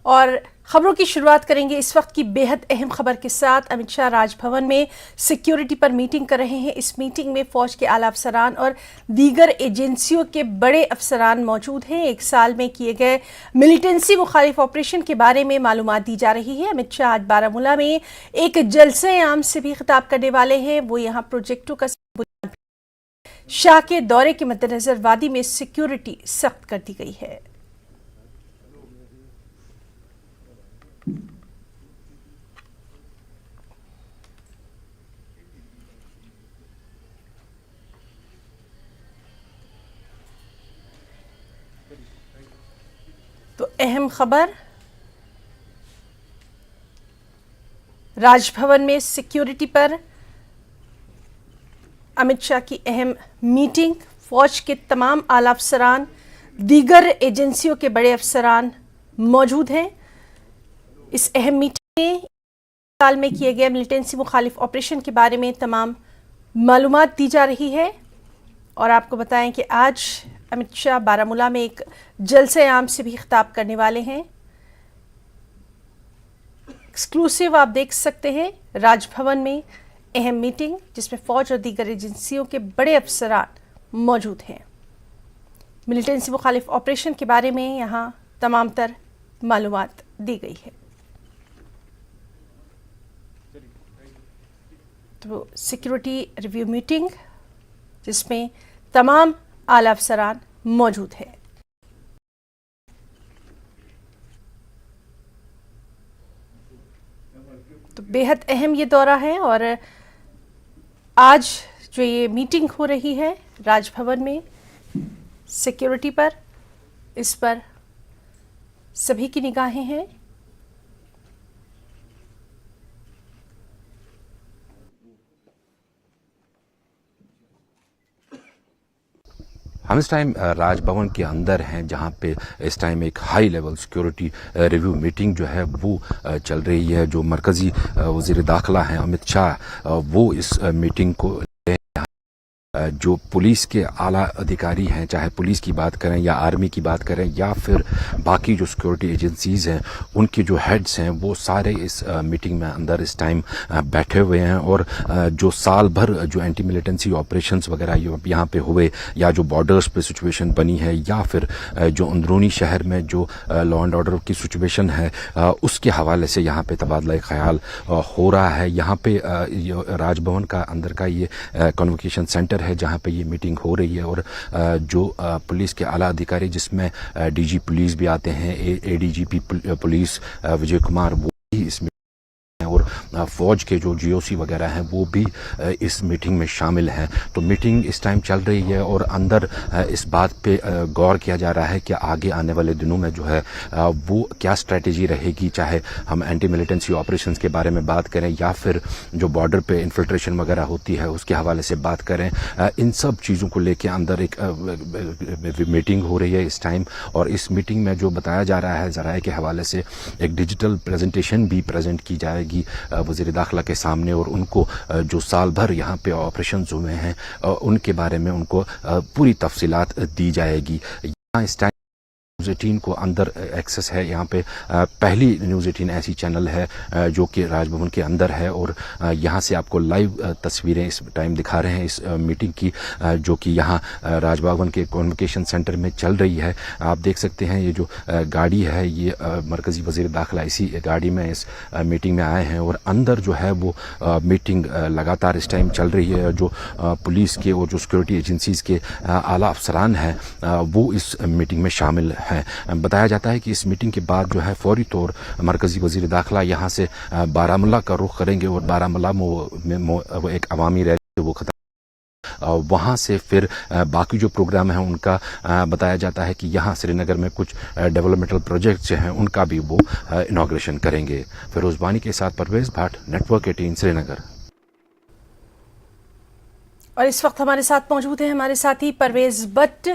اور خبروں کی شروعات کریں گے اس وقت کی بے حد اہم خبر کے ساتھ۔ امت شاہ راج بھون میں سیکیورٹی پر میٹنگ کر رہے ہیں۔ اس میٹنگ میں فوج کے اعلیٰ افسران اور دیگر ایجنسیوں کے بڑے افسران موجود ہیں۔ ایک سال میں کیے گئے ملیٹنسی مخالف آپریشن کے بارے میں معلومات دی جا رہی ہے۔ امت شاہ آج بارہ مولہ میں ایک جلسہ عام سے بھی خطاب کرنے والے ہیں۔ وہ یہاں پروجیکٹوں کا شاہ کے دورے کے مدنظر وادی میں سیکیورٹی سخت کر دی گئی ہے۔ تو اہم خبر، راج بھون میں سیکیورٹی پر امت شاہ کی اہم میٹنگ، فوج کے تمام اعلیٰ افسران، دیگر ایجنسیوں کے بڑے افسران موجود ہیں۔ اس اہم میٹنگ میں سال میں کیے گئے ملیٹنسی مخالف آپریشن کے بارے میں تمام معلومات دی جا رہی ہے۔ اور آپ کو بتائیں کہ آج امت شاہ بارہ مولہ میں ایک جلسہ عام سے بھی خطاب کرنے والے ہیں۔ ایکسکلوسیو آپ دیکھ سکتے ہیں، راج بھون میں اہم میٹنگ جس میں فوج اور دیگر ایجنسیوں کے بڑے افسران موجود ہیں۔ ملیٹنسی مخالف آپریشن کے بارے میں یہاں تمام تر معلومات دی گئی ہے۔ تو سیکیورٹی ریویو میٹنگ جس میں تمام اعلیٰ افسران موجود ہیں۔ تو بے حد اہم یہ دورہ ہے اور آج جو یہ میٹنگ ہو رہی ہے راج بھون میں سیکیورٹی پر، اس پر سبھی کی نگاہیں ہیں۔ ہم اس ٹائم راج بھون کے اندر ہیں، جہاں پہ اس ٹائم ایک high level security review meeting جو ہے وہ چل رہی ہے۔ جو مرکزی وزیر داخلہ ہیں امت شاہ، وہ اس میٹنگ کو جو پولیس کے اعلیٰ ادھیکاری ہیں، چاہے پولیس کی بات کریں یا آرمی کی بات کریں یا پھر باقی جو سیکورٹی ایجنسیز ہیں، ان کے جو ہیڈز ہیں وہ سارے اس میٹنگ میں اندر اس ٹائم بیٹھے ہوئے ہیں۔ اور جو سال بھر جو اینٹی ملیٹنسی آپریشنز وغیرہ یہاں پہ ہوئے، یا جو بارڈرز پہ سچویشن بنی ہے، یا پھر جو اندرونی شہر میں جو لا اینڈ آرڈر کی سچویشن ہے، اس کے حوالے سے یہاں پہ تبادلہ خیال ہو رہا ہے۔ یہاں پہ راج بھون کا اندر کا یہ کنوکیشن سینٹر ہے جہاں پہ یہ میٹنگ ہو رہی ہے۔ اور جو پولیس کے اعلیٰ ادھیکاری، جس میں ڈی جی پولیس بھی آتے ہیں، اے ڈی جی پی پولیس وجے کمار، وہ بھی اس میں، اور فوج کے جو جی او سی وغیرہ ہیں وہ بھی اس میٹنگ میں شامل ہیں۔ تو میٹنگ اس ٹائم چل رہی ہے اور اندر اس بات پہ غور کیا جا رہا ہے کہ آگے آنے والے دنوں میں جو ہے وہ کیا اسٹریٹجی رہے گی، چاہے ہم اینٹی ملیٹنسی آپریشنز کے بارے میں بات کریں یا پھر جو بارڈر پہ انفلٹریشن وغیرہ ہوتی ہے اس کے حوالے سے بات کریں۔ ان سب چیزوں کو لے کے اندر ایک میٹنگ ہو رہی ہے اس ٹائم۔ اور اس میٹنگ میں جو بتایا جا رہا ہے، ذرائع کے حوالے سے ایک ڈیجیٹل پریزنٹیشن بھی پریزنٹ کی جائے گی وزیر داخلہ کے سامنے، اور ان کو جو سال بھر یہاں پہ آپریشنز ہوئے ہیں ان کے بارے میں ان کو پوری تفصیلات دی جائے گی۔ یہاں اس ٹائم نیوز 18 کو اندر ایکسس ہے، یہاں پہ پہلی نیوز 18 ایسی چینل ہے جو کہ راج بھون کے اندر ہے، اور یہاں سے آپ کو لائیو تصویریں اس ٹائم دکھا رہے ہیں اس میٹنگ کی، جو کہ یہاں راج بھون کے کنوکیشن سینٹر میں چل رہی ہے۔ آپ دیکھ سکتے ہیں یہ جو گاڑی ہے، یہ مرکزی وزیر داخلہ اسی گاڑی میں اس میٹنگ میں آئے ہیں، اور اندر جو ہے وہ میٹنگ لگاتار اس ٹائم چل رہی ہے۔ جو پولیس کے اور جو سیکورٹی ایجنسیز کے اعلیٰ افسران ہیں وہ اس میٹنگ میں شامل ہیں۔ بتایا جاتا ہے کہ اس میٹنگ کے بعد جو ہے فوری طور مرکزی وزیر داخلہ یہاں سے بارہ مولہ کا رخ کریں گے، اور بارہ مولہ میں وہ ایک عوامی ریلی وہ وہاں سے پھر باقی جو پروگرام ہیں ان کا بتایا جاتا ہے کہ یہاں سری نگر میں کچھ ڈیولپمنٹل پروجیکٹس جو ہیں ان کا بھی وہ انوگریشن کریں گے۔ فیروز بانی کے ساتھ پرویز بھٹ، نیٹ ورک 18 سری نگر۔ اور اس وقت ہمارے ساتھ موجود ہیں ہمارے ساتھی پرویز بٹ۔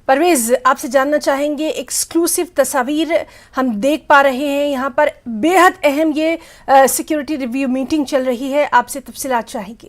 پرویز، آپ سے جاننا چاہیں گے، ایکسکلوسیو تصاویر ہم دیکھ پا رہے ہیں، یہاں پر بے حد اہم یہ سیکیورٹی ریویو میٹنگ چل رہی ہے، آپ سے تفصیلات چاہیں گے۔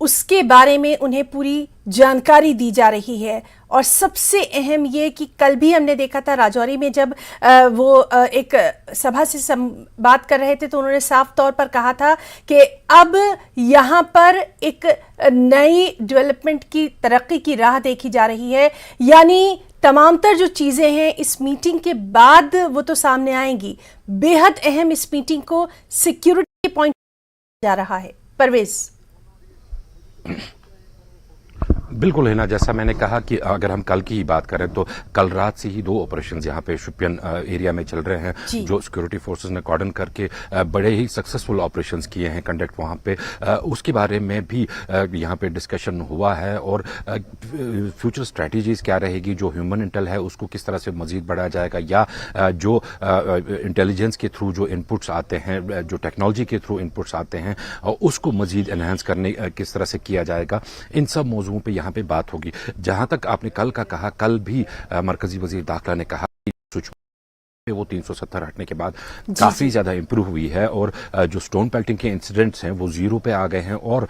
اس کے بارے میں انہیں پوری جانکاری دی جا رہی ہے. اور سب سے اہم یہ کہ کل بھی ہم نے دیکھا تھا راجوری میں جب وہ ایک سبھا سے بات کر رہے تھے تو انہوں نے صاف طور پر کہا تھا کہ اب یہاں پر ایک نئی ڈیولپمنٹ کی ترقی کی راہ دیکھی جا رہی ہے. یعنی تمام تر جو چیزیں ہیں اس میٹنگ کے بعد وہ تو سامنے آئیں گی. بے حد اہم اس میٹنگ کو سیکیورٹی کے پوائنٹ جا رہا ہے. پرویز. بالکل ہے نا، جیسا میں نے کہا کہ اگر ہم کل کی ہی بات کریں تو کل رات سے ہی 2 آپریشنز یہاں پہ شوپین ایریا میں چل رہے ہیں جو سیکورٹی فورسز نے کارڈن کر کے بڑے ہی سکسیسفل آپریشنز کیے ہیں کنڈکٹ وہاں پہ. اس کے بارے میں بھی یہاں پہ ڈسکشن ہوا ہے اور فیوچر اسٹریٹجیز کیا رہے گی، جو ہیومن انٹیل ہے اس کو کس طرح سے مزید بڑھایا جائے گا، یا جو انٹیلیجنس کے تھرو جو انپٹس آتے ہیں، جو ٹیکنالوجی کے تھرو انپٹس آتے ہیں اس کو مزید انہینس کرنے کس طرح سے کیا جائے گا. ان سب موضوعوں پہ یہاں پہ بات ہوگی. جہاں تک آپ نے کل کا کہا، کل بھی مرکزی وزیر داخلہ نے کہا وہ 370 ہٹنے کے بعد کافی زیادہ امپروو ہوئی ہے اور جو سٹون پیلٹنگ کے انسیڈنٹس ہیں وہ 0 پہ آ گئے ہیں اور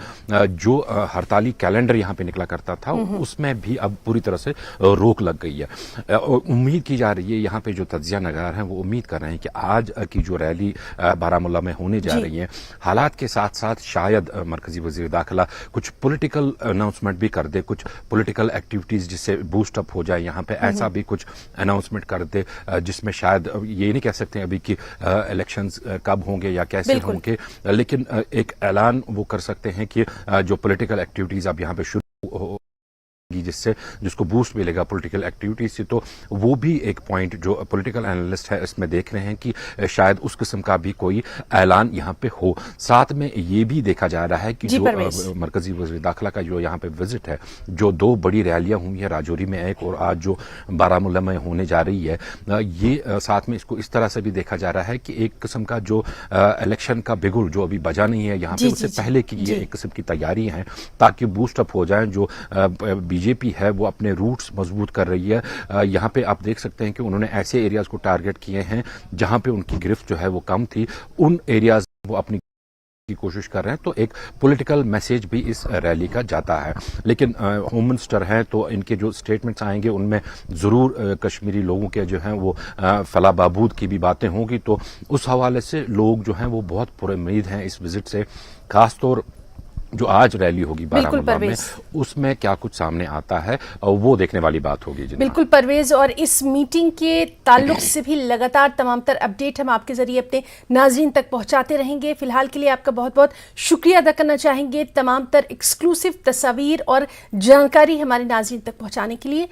جو ہڑتالی کیلنڈر یہاں پہ نکلا کرتا تھا اس میں بھی اب پوری طرح سے روک لگ گئی ہے. امید کی جا رہی ہے، یہاں پہ جو تجزیہ نگار ہیں وہ امید کر رہے ہیں کہ آج کی جو ریلی بارہمولہ میں ہونے جا رہی ہے، حالات کے ساتھ ساتھ شاید مرکزی وزیر داخلہ کچھ پولیٹیکل اناؤنسمنٹ بھی کر دے، کچھ پولیٹیکل ایکٹیویٹیز جس سے بوسٹ اپ ہو جائے یہاں پہ، ایسا بھی کچھ اناؤنسمنٹ کر دے جس میں شاید یہ نہیں کہہ سکتے ہیں ابھی کہ الیکشنز کب ہوں گے یا کیسے ہوں گے، لیکن ایک اعلان وہ کر سکتے ہیں کہ جو پولیٹیکل ایکٹیویٹیز اب یہاں پہ شروع جس کو بوسٹ ملے گا پولیٹیکل ایکٹیویٹیز سے. تو وہ بھی ایک پوائنٹ جو پولیٹیکل اینالسٹ ہے اس میں دیکھ رہے ہیں کہ شاید اس قسم کا بھی کوئی اعلان یہاں پہ ہو. ساتھ میں یہ بھی دیکھا جا رہا ہے کہ جو مرکزی وزیر داخلہ کا جو یہاں پہ وزٹ ہے، جو 2 بڑی ریلیاں ہوئی ہیں راجوری میں ایک اور آج جو بارہمولہ میں ہونے جا رہی ہے، یہ ساتھ میں اس کو اس طرح سے بھی دیکھا جا رہا ہے کہ ایک قسم کا جو الیکشن کا بگل جو ابھی بجا نہیں ہے یہاں پہ، اس سے پہلے کی یہ ایک قسم کی تیاری ہیں تاکہ بوسٹ اپ ہو جائیں. جو بی جے پی ہے وہ اپنے روٹس مضبوط کر رہی ہے. یہاں پہ آپ دیکھ سکتے ہیں کہ انہوں نے ایسے ایریاز کو ٹارگٹ کیے ہیں جہاں پہ ان کی گرفت جو ہے وہ کم تھی، ان ایریاز وہ اپنی کی کوشش کر رہے ہیں. تو ایک پولیٹیکل میسیج بھی اس ریلی کا جاتا ہے. لیکن ہوم منسٹر ہیں تو ان کے جو سٹیٹمنٹس آئیں گے ان میں ضرور کشمیری لوگوں کے جو ہیں وہ فلاح بہبود کی بھی باتیں ہوں گی. تو اس حوالے سے لوگ جو ہیں وہ بہت پر امید ہیں اس وزٹ سے. خاص طور جو آج ریلی ہوگی بارہمولہ میں، اس میں کیا کچھ سامنے آتا ہے وہ دیکھنے والی بات ہوگی. بالکل پرویز، اور اس میٹنگ کے تعلق سے بھی لگاتار تمام تر اپڈیٹ ہم آپ کے ذریعے اپنے ناظرین تک پہنچاتے رہیں گے. فی الحال کے لیے آپ کا بہت بہت شکریہ ادا کرنا چاہیں گے تمام تر ایکسکلوسیو تصاویر اور جانکاری ہمارے ناظرین تک پہنچانے کے لیے.